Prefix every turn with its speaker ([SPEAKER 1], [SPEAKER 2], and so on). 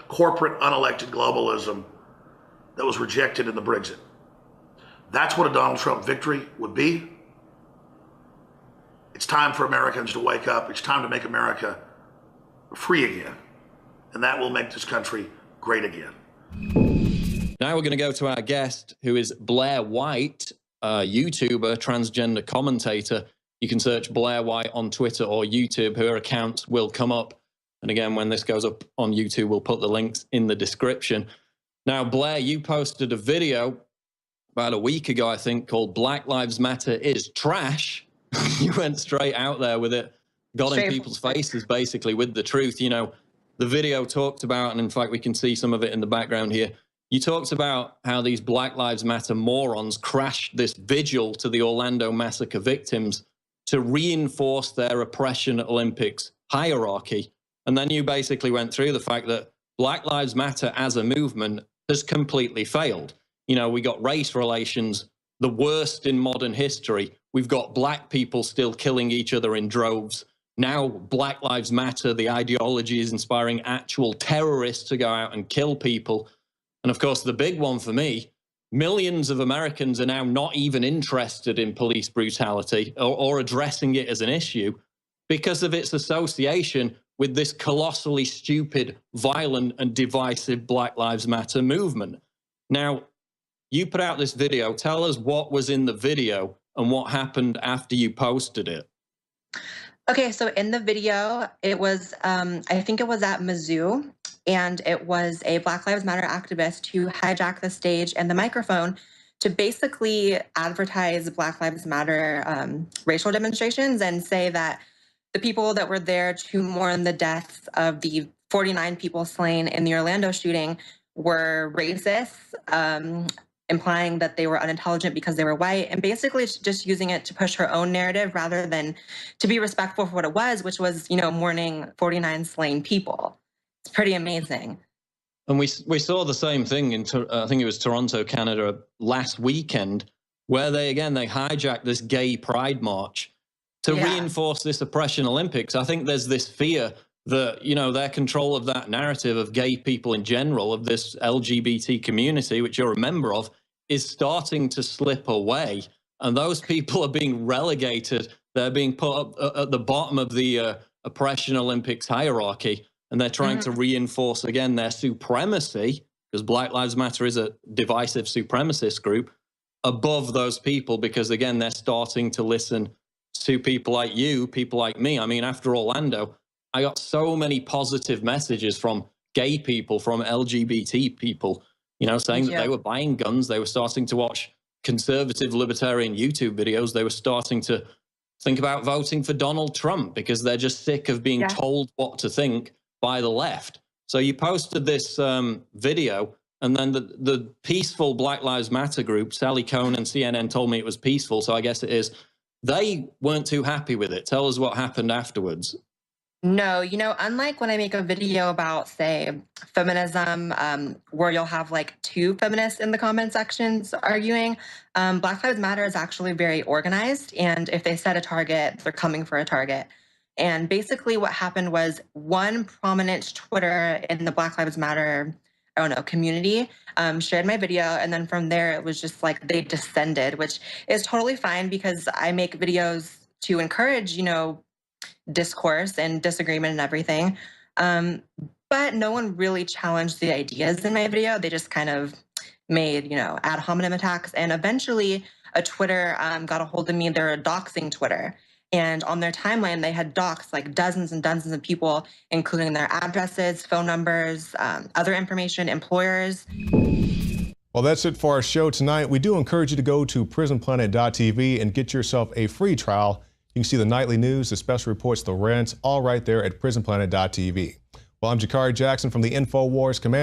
[SPEAKER 1] corporate, unelected globalism that was rejected in the Brexit. That's what a Donald Trump victory would be. It's time for Americans to wake up. It's time to make America free again. And that will make this country great again.
[SPEAKER 2] Now we're going to go to our guest, who is Blair White, a YouTuber, transgender commentator. You can search Blair White on Twitter or YouTube. Her account will come up. And again, when this goes up on YouTube, we'll put the links in the description. Now, Blair, you posted a video about a week ago, I think, called Black Lives Matter is Trash. You went straight out there with it, got in people's faces, basically, with the truth. You know, the video talked about, and in fact, we can see some of it in the background here. You talked about how these Black Lives Matter morons crashed this vigil to the Orlando massacre victims to reinforce their oppression Olympics hierarchy. And then you basically went through the fact that Black Lives Matter as a movement has completely failed. You know, we got race relations, the worst in modern history. We've got black people still killing each other in droves. Now Black Lives Matter, the ideology is inspiring actual terrorists to go out and kill people. And of course, the big one for me, millions of Americans are now not even interested in police brutality or addressing it as an issue because of its association with this colossally stupid, violent, and divisive Black Lives Matter movement. Now, you put out this video. Tell us what was in the video and what happened after you posted it.
[SPEAKER 3] Okay, so in the video, it was, I think it was at Mizzou, and it was a Black Lives Matter activist who hijacked the stage and the microphone to basically advertise Black Lives Matter racial demonstrations and say that the people that were there to mourn the deaths of the 49 people slain in the Orlando shooting were racist, implying that they were unintelligent because they were white, and basically just using it to push her own narrative rather than to be respectful for what it was, which was, you know, mourning 49 slain people. It's pretty amazing.
[SPEAKER 2] And we saw the same thing in, I think it was Toronto, Canada, last weekend, where they hijacked this gay pride march to reinforce this oppression Olympics. I think there's this fear that, you know, their control of that narrative of gay people in general, of this LGBT community, which you're a member of, is starting to slip away. And those people are being relegated. They're being put up at the bottom of the oppression Olympics hierarchy. And they're trying to reinforce, again, their supremacy, because Black Lives Matter is a divisive supremacist group, above those people, because, again, they're starting to listen to people like you, people like me. I mean, after Orlando, I got so many positive messages from gay people, from LGBT people, you know, saying that they were buying guns. They were starting to watch conservative libertarian YouTube videos. They were starting to think about voting for Donald Trump because they're just sick of being told what to think by the left. So you posted this video, and then the peaceful Black Lives Matter group, Sally Cohn and CNN told me it was peaceful, so I guess it is. They weren't too happy with it. Tell us what happened afterwards.
[SPEAKER 3] No, you know, unlike when I make a video about, say, feminism, where you'll have like two feminists in the comment sections arguing, Black Lives Matter is actually very organized. And if they set a target, they're coming for a target. And basically what happened was one prominent Twitter in the Black Lives Matter, I don't know, community shared my video. And then from there, it was just like they descended, which is totally fine because I make videos to encourage, you know, discourse and disagreement and everything. But no one really challenged the ideas in my video. They just kind of made, you know, ad hominem attacks. And eventually a Twitter got a hold of me. They're doxing Twitter. And on their timeline, they had doxed like dozens and dozens of people, including their addresses, phone numbers, other information, employers.
[SPEAKER 4] Well, that's it for our show tonight. We do encourage you to go to prisonplanet.tv and get yourself a free trial. You can see the nightly news, the special reports, the rants, all right there at prisonplanet.tv. Well, I'm Jakari Jackson from the InfoWars Command.